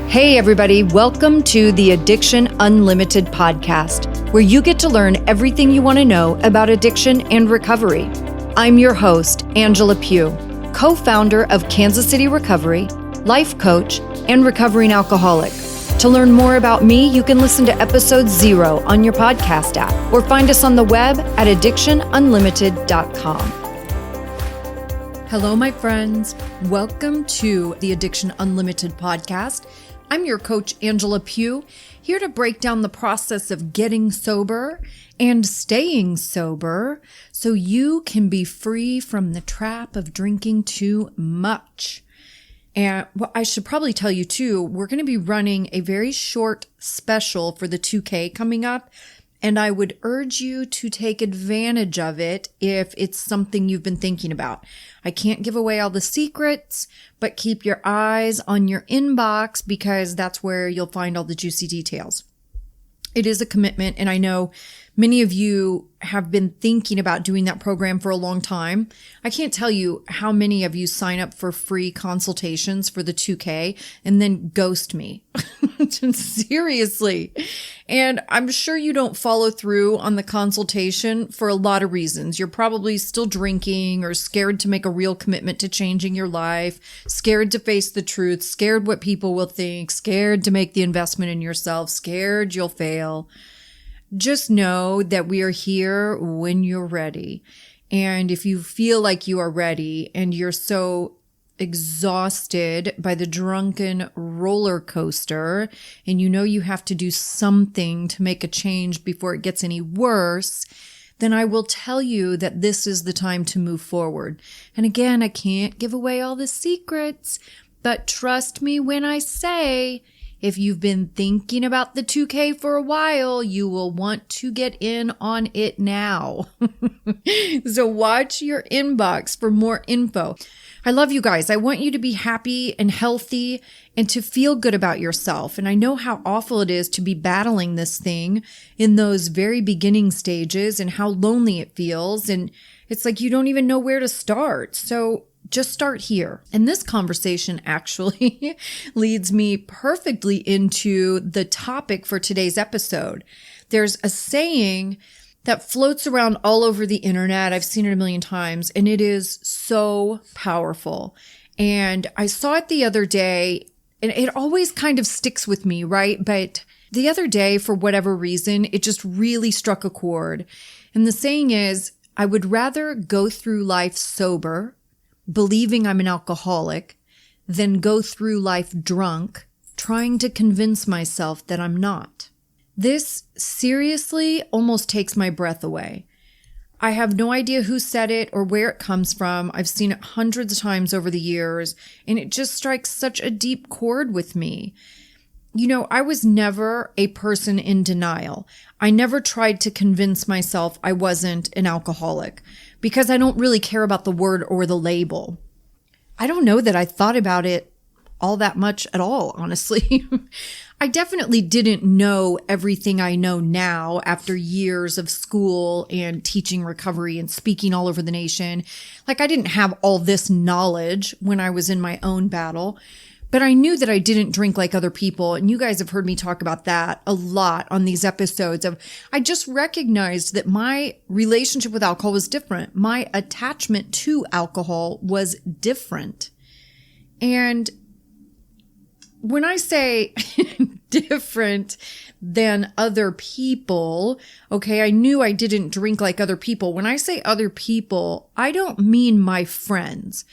Hey everybody, welcome to the Addiction Unlimited podcast, where you get to learn everything you want to know about addiction and recovery. I'm your host, Angela Pugh, co-founder of Kansas City Recovery, life coach, and recovering alcoholic. To learn more about me, you can listen to episode 0 on your podcast app or find us on the web at addictionunlimited.com. Hello, my friends. Welcome to the Addiction Unlimited podcast. I'm your coach, Angela Pugh, here to break down the process of getting sober and staying sober so you can be free from the trap of drinking too much. And I should probably tell you too, we're going to be running a very short special for the 2K coming up. And I would urge you to take advantage of it if it's something you've been thinking about. I can't give away all the secrets, but keep your eyes on your inbox because that's where you'll find all the juicy details. It is a commitment, and I know many of you have been thinking about doing that program for a long time. I can't tell you how many of you sign up for free consultations for the 2K and then ghost me. Seriously. And I'm sure you don't follow through on the consultation for a lot of reasons. You're probably still drinking or scared to make a real commitment to changing your life, scared to face the truth, scared what people will think, scared to make the investment in yourself, scared you'll fail. Just know that we are here when you're ready. And if you feel like you are ready and you're so exhausted by the drunken roller coaster and you know you have to do something to make a change before it gets any worse, then I will tell you that this is the time to move forward. And again, I can't give away all the secrets, but trust me when I say, if you've been thinking about the 2K for a while, you will want to get in on it now. So watch your inbox for more info. I love you guys. I want you to be happy and healthy and to feel good about yourself. And I know how awful it is to be battling this thing in those very beginning stages and how lonely it feels. And it's like you don't even know where to start. So just start here. And this conversation actually leads me perfectly into the topic for today's episode. There's a saying that floats around all over the internet. I've seen it a million times, and it is so powerful. And I saw it the other day, and it always kind of sticks with me, right? But the other day, for whatever reason, it just really struck a chord. And the saying is, I would rather go through life sober, believing I'm an alcoholic, than go through life drunk, trying to convince myself that I'm not. This seriously almost takes my breath away. I have no idea who said it or where it comes from. I've seen it hundreds of times over the years, and it just strikes such a deep chord with me. You know, I was never a person in denial. I never tried to convince myself I wasn't an alcoholic because I don't really care about the word or the label. I don't know that I thought about it all that much at all, honestly. I definitely didn't know everything I know now after years of school and teaching recovery and speaking all over the nation. Like, I didn't have all this knowledge when I was in my own battle, but I knew that I didn't drink like other people. And you guys have heard me talk about that a lot on these episodes I just recognized that my relationship with alcohol was different. My attachment to alcohol was different. And when I say different than other people, okay, I knew I didn't drink like other people. When I say other people, I don't mean my friends,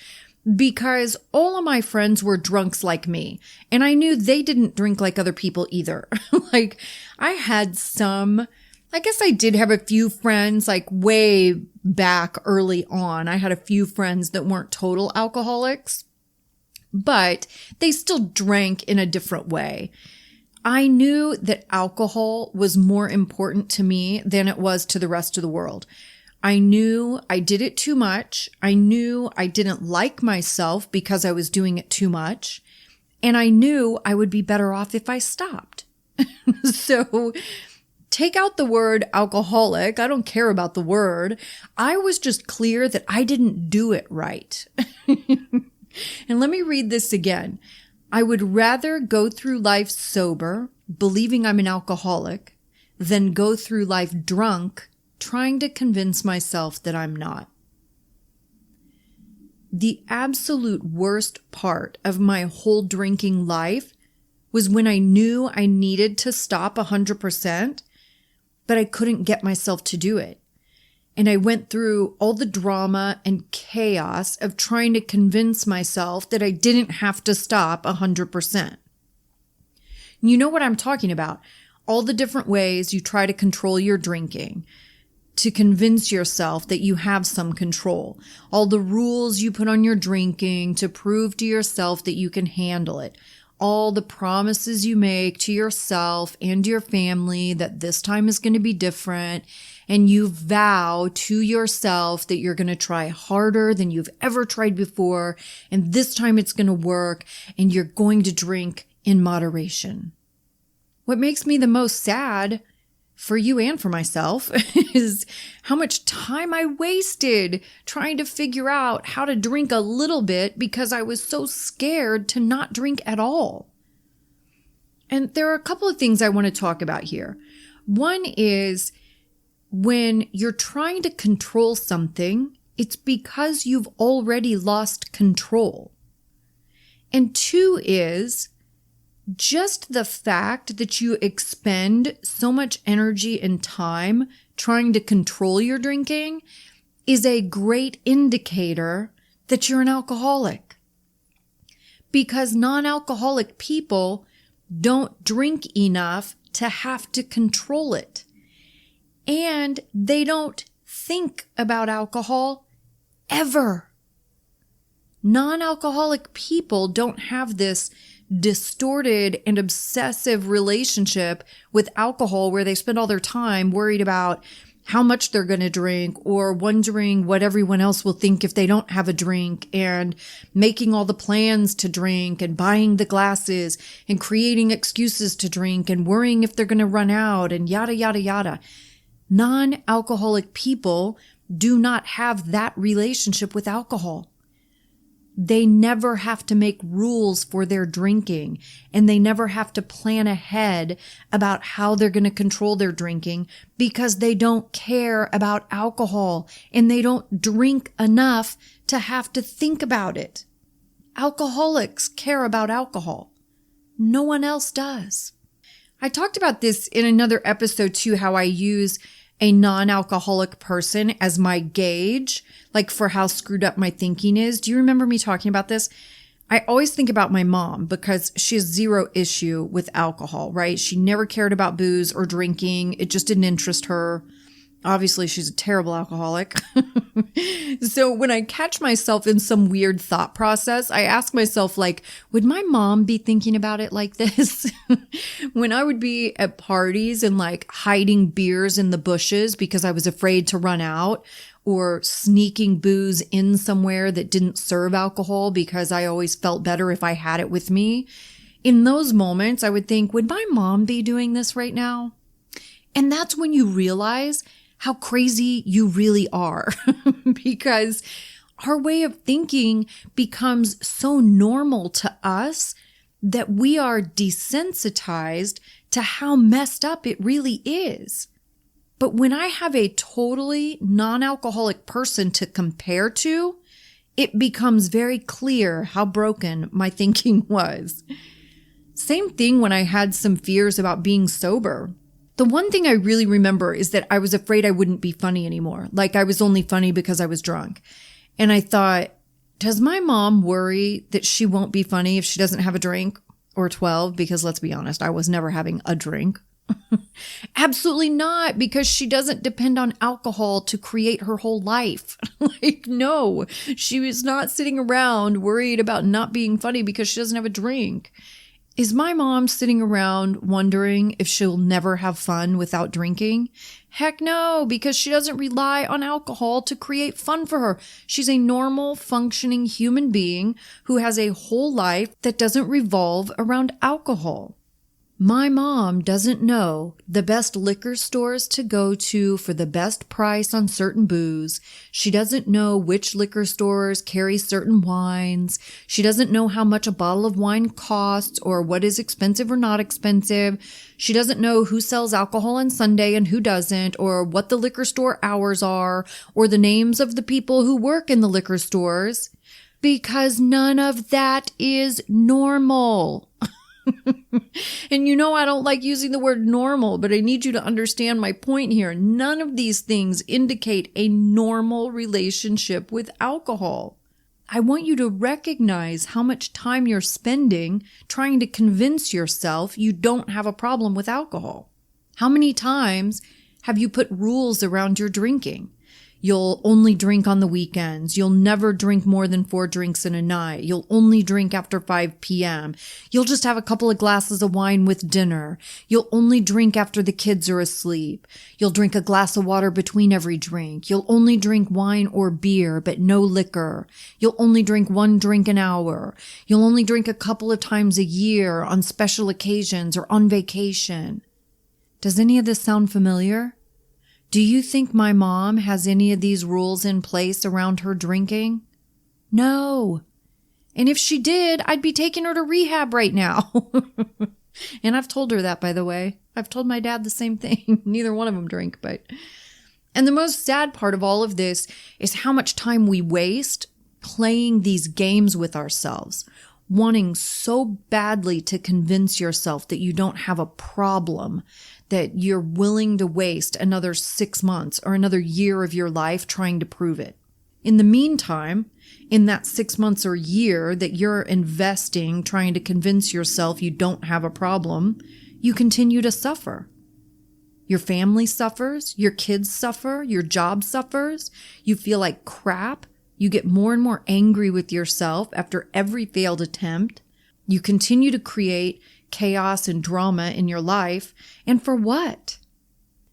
because all of my friends were drunks like me, and I knew they didn't drink like other people either. Like, I had I guess I did have a few friends, like way back early on. I had a few friends that weren't total alcoholics, but they still drank in a different way. I knew that alcohol was more important to me than it was to the rest of the world. I knew I did it too much. I knew I didn't like myself because I was doing it too much. And I knew I would be better off if I stopped. So take out the word alcoholic. I don't care about the word. I was just clear that I didn't do it right. And let me read this again. I would rather go through life sober, believing I'm an alcoholic, than go through life drunk, trying to convince myself that I'm not. The absolute worst part of my whole drinking life was when I knew I needed to stop 100%, but I couldn't get myself to do it. And I went through all the drama and chaos of trying to convince myself that I didn't have to stop 100%. You know what I'm talking about. All the different ways you try to control your drinking, to convince yourself that you have some control. All the rules you put on your drinking to prove to yourself that you can handle it. All the promises you make to yourself and your family that this time is going to be different. And you vow to yourself that you're going to try harder than you've ever tried before. And this time it's going to work and you're going to drink in moderation. What makes me the most sad for you and for myself is how much time I wasted trying to figure out how to drink a little bit because I was so scared to not drink at all. And there are a couple of things I want to talk about here. One is when you're trying to control something, it's because you've already lost control. And two is just the fact that you expend so much energy and time trying to control your drinking is a great indicator that you're an alcoholic. Because non-alcoholic people don't drink enough to have to control it. And they don't think about alcohol ever. Non-alcoholic people don't have this distorted and obsessive relationship with alcohol where they spend all their time worried about how much they're going to drink or wondering what everyone else will think if they don't have a drink and making all the plans to drink and buying the glasses and creating excuses to drink and worrying if they're going to run out and yada, yada, yada. Non-alcoholic people do not have that relationship with alcohol. They never have to make rules for their drinking, and they never have to plan ahead about how they're going to control their drinking because they don't care about alcohol and they don't drink enough to have to think about it. Alcoholics care about alcohol. No one else does. I talked about this in another episode too, how I use a non-alcoholic person as my gauge, like for how screwed up my thinking is. Do you remember me talking about this? I always think about my mom because she has zero issue with alcohol, right? She never cared about booze or drinking. It just didn't interest her. Obviously, she's a terrible alcoholic. So when I catch myself in some weird thought process, I ask myself, like, would my mom be thinking about it like this? When I would be at parties and like hiding beers in the bushes because I was afraid to run out, or sneaking booze in somewhere that didn't serve alcohol because I always felt better if I had it with me. In those moments, I would think, would my mom be doing this right now? And that's when you realize how crazy you really are because our way of thinking becomes so normal to us that we are desensitized to how messed up it really is. But when I have a totally non-alcoholic person to compare to, it becomes very clear how broken my thinking was. Same thing when I had some fears about being sober. The one thing I really remember is that I was afraid I wouldn't be funny anymore. Like I was only funny because I was drunk. And I thought, does my mom worry that she won't be funny if she doesn't have a drink or 12? Because let's be honest, I was never having a drink. Absolutely not, because she doesn't depend on alcohol to create her whole life. Like, no, she was not sitting around worried about not being funny because she doesn't have a drink. Is my mom sitting around wondering if she'll never have fun without drinking? Heck no, because she doesn't rely on alcohol to create fun for her. She's a normal, functioning human being who has a whole life that doesn't revolve around alcohol. My mom doesn't know the best liquor stores to go to for the best price on certain booze. She doesn't know which liquor stores carry certain wines. She doesn't know how much a bottle of wine costs or what is expensive or not expensive. She doesn't know who sells alcohol on Sunday and who doesn't, or what the liquor store hours are, or the names of the people who work in the liquor stores, because none of that is normal. And I don't like using the word normal, but I need you to understand my point here. None of these things indicate a normal relationship with alcohol. I want you to recognize how much time you're spending trying to convince yourself you don't have a problem with alcohol. How many times have you put rules around your drinking? You'll only drink on the weekends. You'll never drink more than 4 drinks in a night. You'll only drink after 5 p.m. You'll just have a couple of glasses of wine with dinner. You'll only drink after the kids are asleep. You'll drink a glass of water between every drink. You'll only drink wine or beer, but no liquor. You'll only drink 1 drink an hour. You'll only drink a couple of times a year on special occasions or on vacation. Does any of this sound familiar? Do you think my mom has any of these rules in place around her drinking? No. And if she did, I'd be taking her to rehab right now. And I've told her that, by the way. I've told my dad the same thing. Neither one of them drink, but... And the most sad part of all of this is how much time we waste playing these games with ourselves, wanting so badly to convince yourself that you don't have a problem, that you're willing to waste another 6 months or another year of your life trying to prove it. In the meantime, in that 6 months or year that you're investing trying to convince yourself you don't have a problem, you continue to suffer. Your family suffers, your kids suffer, your job suffers, you feel like crap, you get more and more angry with yourself after every failed attempt, you continue to create chaos and drama in your life. And for what?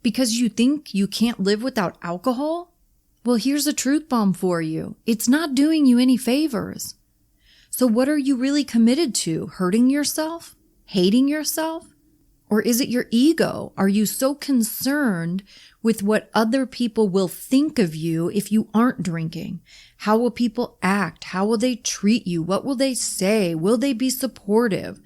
Because you think you can't live without alcohol? Well, here's a truth bomb for you. It's not doing you any favors. So what are you really committed to? Hurting yourself? Hating yourself? Or is it your ego? Are you so concerned with what other people will think of you if you aren't drinking? How will people act? How will they treat you? What will they say? Will they be supportive?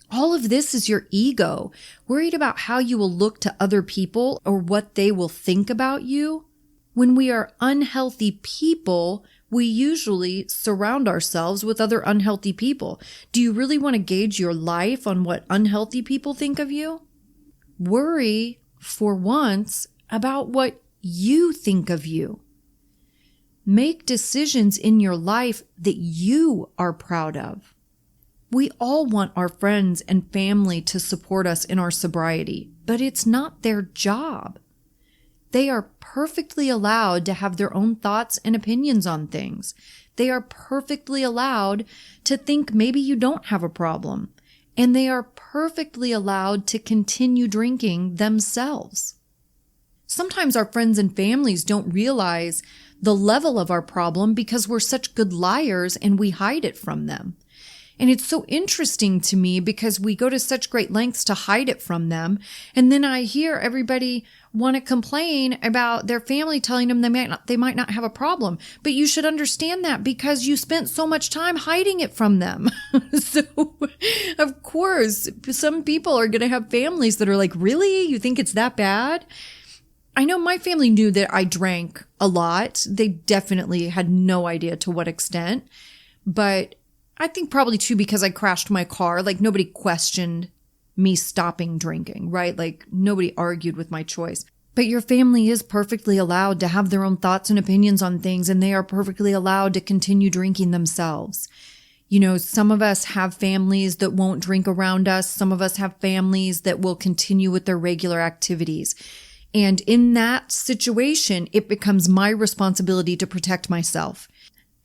All of this is your ego, worried about how you will look to other people or what they will think about you. When we are unhealthy people, we usually surround ourselves with other unhealthy people. Do you really want to gauge your life on what unhealthy people think of you? Worry, for once, about what you think of you. Make decisions in your life that you are proud of. We all want our friends and family to support us in our sobriety, but it's not their job. They are perfectly allowed to have their own thoughts and opinions on things. They are perfectly allowed to think maybe you don't have a problem, and they are perfectly allowed to continue drinking themselves. Sometimes our friends and families don't realize the level of our problem because we're such good liars and we hide it from them. And it's so interesting to me because we go to such great lengths to hide it from them. And then I hear everybody want to complain about their family telling them they might not have a problem. But you should understand that because you spent so much time hiding it from them. So, of course, some people are going to have families that are like, really? You think it's that bad? I know my family knew that I drank a lot. They definitely had no idea to what extent. But I think probably too because I crashed my car. Like nobody questioned me stopping drinking, right? Like nobody argued with my choice. But your family is perfectly allowed to have their own thoughts and opinions on things, and they are perfectly allowed to continue drinking themselves. You know, some of us have families that won't drink around us. Some of us have families that will continue with their regular activities. And in that situation, it becomes my responsibility to protect myself.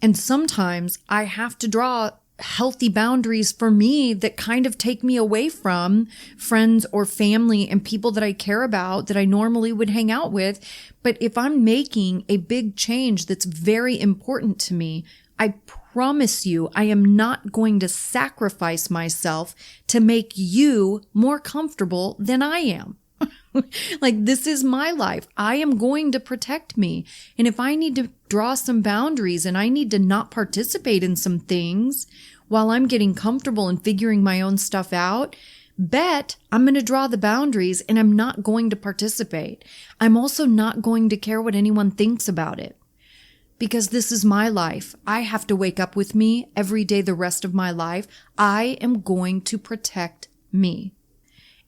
And sometimes I have to draw healthy boundaries for me that kind of take me away from friends or family and people that I care about that I normally would hang out with. But if I'm making a big change that's very important to me, I promise you, I am not going to sacrifice myself to make you more comfortable than I am. Like, this is my life. I am going to protect me. And if I need to draw some boundaries and I need to not participate in some things while I'm getting comfortable and figuring my own stuff out, bet I'm going to draw the boundaries and I'm not going to participate. I'm also not going to care what anyone thinks about it. Because this is my life. I have to wake up with me every day the rest of my life. I am going to protect me.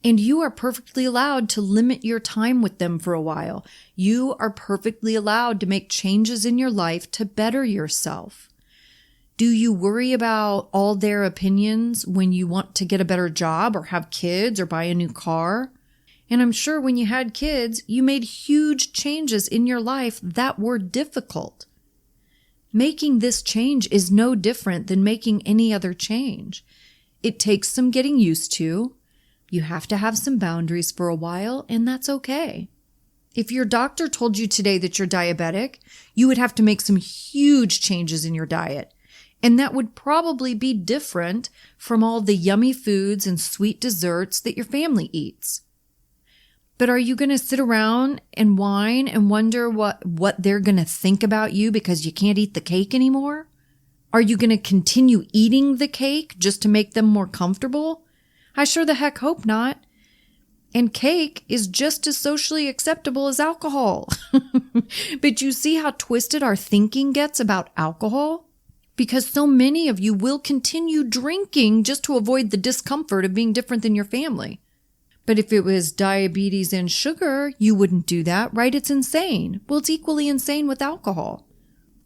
And you are perfectly allowed to limit your time with them for a while. You are perfectly allowed to make changes in your life to better yourself. Do you worry about all their opinions when you want to get a better job or have kids or buy a new car? And I'm sure when you had kids, you made huge changes in your life that were difficult. Making this change is no different than making any other change. It takes some getting used to. You have to have some boundaries for a while, and that's okay. If your doctor told you today that you're diabetic, you would have to make some huge changes in your diet. And that would probably be different from all the yummy foods and sweet desserts that your family eats. But are you going to sit around and whine and wonder what they're going to think about you because you can't eat the cake anymore? Are you going to continue eating the cake just to make them more comfortable? I sure the heck hope not. And cake is just as socially acceptable as alcohol. But you see how twisted our thinking gets about alcohol? Because so many of you will continue drinking just to avoid the discomfort of being different than your family. But if it was diabetes and sugar, you wouldn't do that, right? It's insane. Well, it's equally insane with alcohol.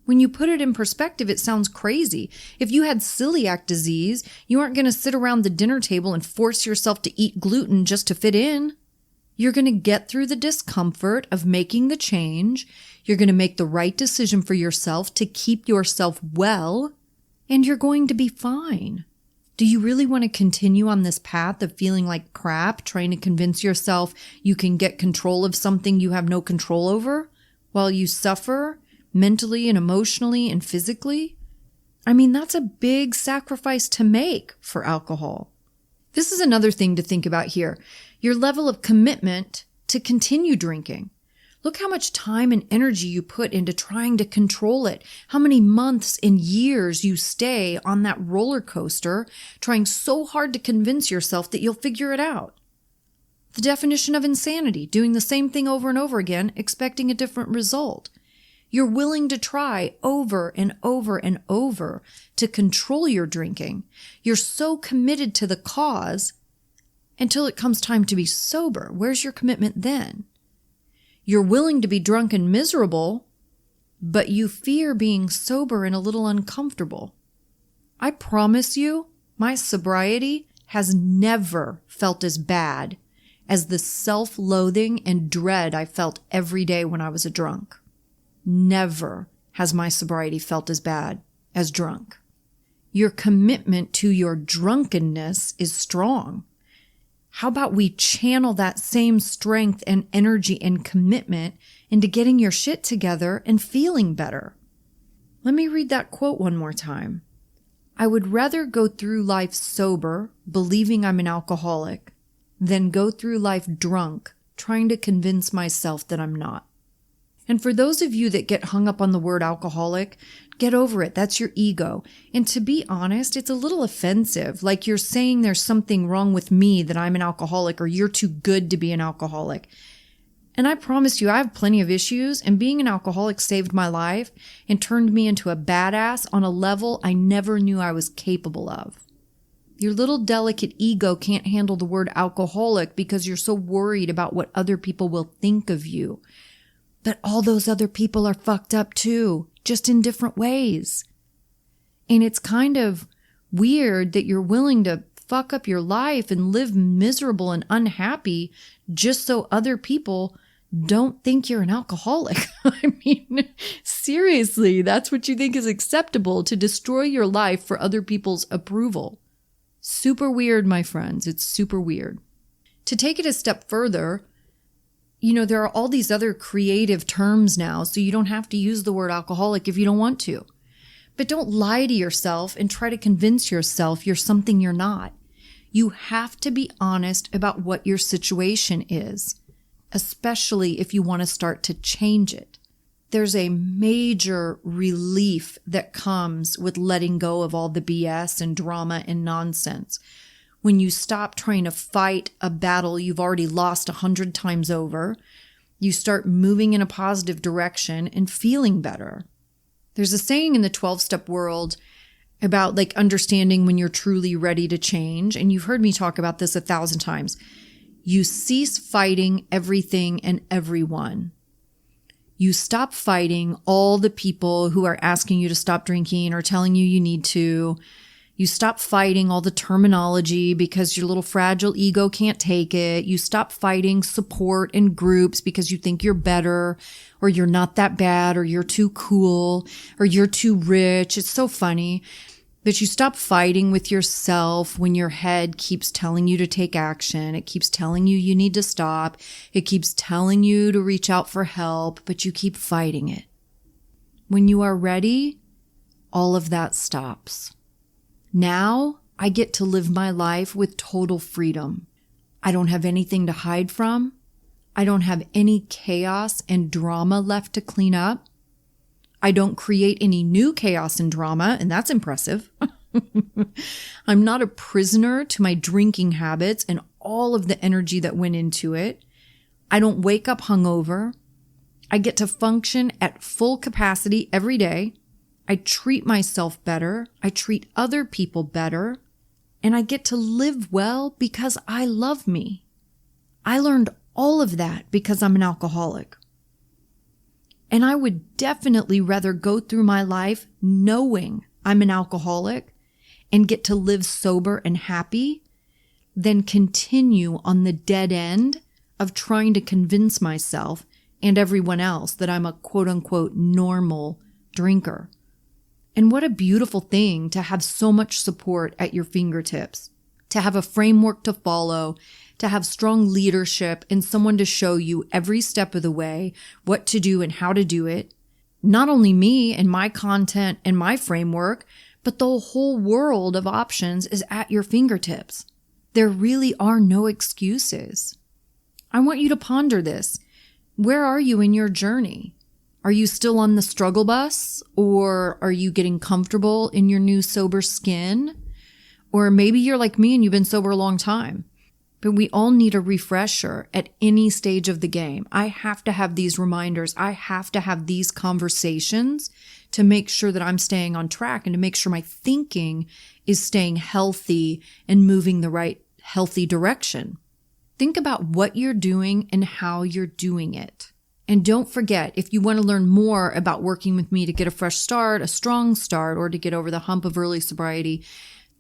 When you put it in perspective, it sounds crazy. If you had celiac disease, you aren't going to sit around the dinner table and force yourself to eat gluten just to fit in. You're going to get through the discomfort of making the change. You're going to make the right decision for yourself to keep yourself well, and you're going to be fine. Do you really want to continue on this path of feeling like crap, trying to convince yourself you can get control of something you have no control over while you suffer mentally and emotionally and physically? I mean, that's a big sacrifice to make for alcohol. This is another thing to think about here. Your level of commitment to continue drinking. Look how much time and energy you put into trying to control it. How many months and years you stay on that roller coaster, trying so hard to convince yourself that you'll figure it out. The definition of insanity, doing the same thing over and over again, expecting a different result. You're willing to try over and over and over to control your drinking. You're so committed to the cause until it comes time to be sober. Where's your commitment then? You're willing to be drunk and miserable, but you fear being sober and a little uncomfortable. I promise you, my sobriety has never felt as bad as the self-loathing and dread I felt every day when I was a drunk. Never has my sobriety felt as bad as drunk. Your commitment to your drunkenness is strong. How about we channel that same strength and energy and commitment into getting your shit together and feeling better? Let me read that quote one more time. I would rather go through life sober, believing I'm an alcoholic, than go through life drunk, trying to convince myself that I'm not. And for those of you that get hung up on the word alcoholic, get over it. That's your ego. And to be honest, it's a little offensive. Like you're saying there's something wrong with me that I'm an alcoholic or you're too good to be an alcoholic. And I promise you, I have plenty of issues, and being an alcoholic saved my life and turned me into a badass on a level I never knew I was capable of. Your little delicate ego can't handle the word alcoholic because you're so worried about what other people will think of you. But all those other people are fucked up too, just in different ways. And it's kind of weird that you're willing to fuck up your life and live miserable and unhappy just so other people don't think you're an alcoholic. I mean, seriously, that's what you think is acceptable, to destroy your life for other people's approval. Super weird, my friends. It's super weird. To take it a step further, there are all these other creative terms now, so you don't have to use the word alcoholic if you don't want to. But don't lie to yourself and try to convince yourself you're something you're not. You have to be honest about what your situation is, especially if you want to start to change it. There's a major relief that comes with letting go of all the BS and drama and nonsense. When you stop trying to fight a battle you've already lost 100 times over, you start moving in a positive direction and feeling better. There's a saying in the 12-step world about like understanding when you're truly ready to change. And you've heard me talk about this 1,000 times. You cease fighting everything and everyone. You stop fighting all the people who are asking you to stop drinking or telling you need to. You stop fighting all the terminology because your little fragile ego can't take it. You stop fighting support in groups because you think you're better or you're not that bad or you're too cool or you're too rich. It's so funny that you stop fighting with yourself when your head keeps telling you to take action. It keeps telling you need to stop. It keeps telling you to reach out for help, but you keep fighting it. When you are ready, all of that stops. Now I get to live my life with total freedom. I don't have anything to hide from. I don't have any chaos and drama left to clean up. I don't create any new chaos and drama, and that's impressive. I'm not a prisoner to my drinking habits and all of the energy that went into it. I don't wake up hungover. I get to function at full capacity every day. I treat myself better. I treat other people better. And I get to live well because I love me. I learned all of that because I'm an alcoholic. And I would definitely rather go through my life knowing I'm an alcoholic and get to live sober and happy than continue on the dead end of trying to convince myself and everyone else that I'm a quote unquote normal drinker. And what a beautiful thing to have so much support at your fingertips, to have a framework to follow, to have strong leadership and someone to show you every step of the way what to do and how to do it. Not only me and my content and my framework, but the whole world of options is at your fingertips. There really are no excuses. I want you to ponder this. Where are you in your journey? Are you still on the struggle bus, or are you getting comfortable in your new sober skin? Or maybe you're like me and you've been sober a long time. But we all need a refresher at any stage of the game. I have to have these reminders. I have to have these conversations to make sure that I'm staying on track and to make sure my thinking is staying healthy and moving the right healthy direction. Think about what you're doing and how you're doing it. And don't forget, if you want to learn more about working with me to get a fresh start, a strong start, or to get over the hump of early sobriety,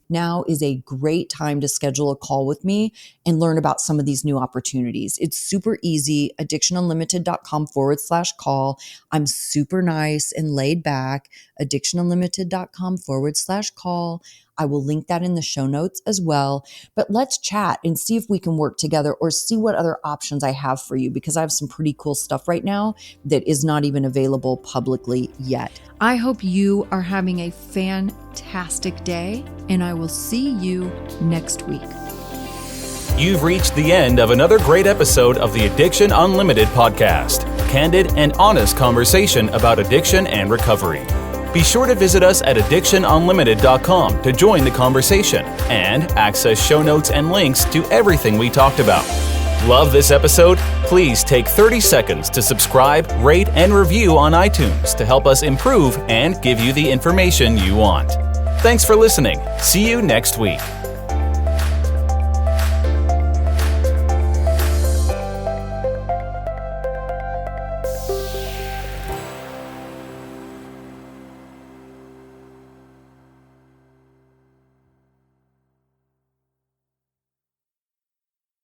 now is a great time to schedule a call with me and learn about some of these new opportunities. It's super easy, addictionunlimited.com/call. I'm super nice and laid back, addictionunlimited.com/call. I will link that in the show notes as well. But let's chat and see if we can work together or see what other options I have for you, because I have some pretty cool stuff right now that is not even available publicly yet. I hope you are having a fantastic day, and I will see you next week. You've reached the end of another great episode of the Addiction Unlimited podcast. Candid and honest conversation about addiction and recovery. Be sure to visit us at addictionunlimited.com to join the conversation and access show notes and links to everything we talked about. Love this episode? Please take 30 seconds to subscribe, rate, and review on iTunes to help us improve and give you the information you want. Thanks for listening. See you next week.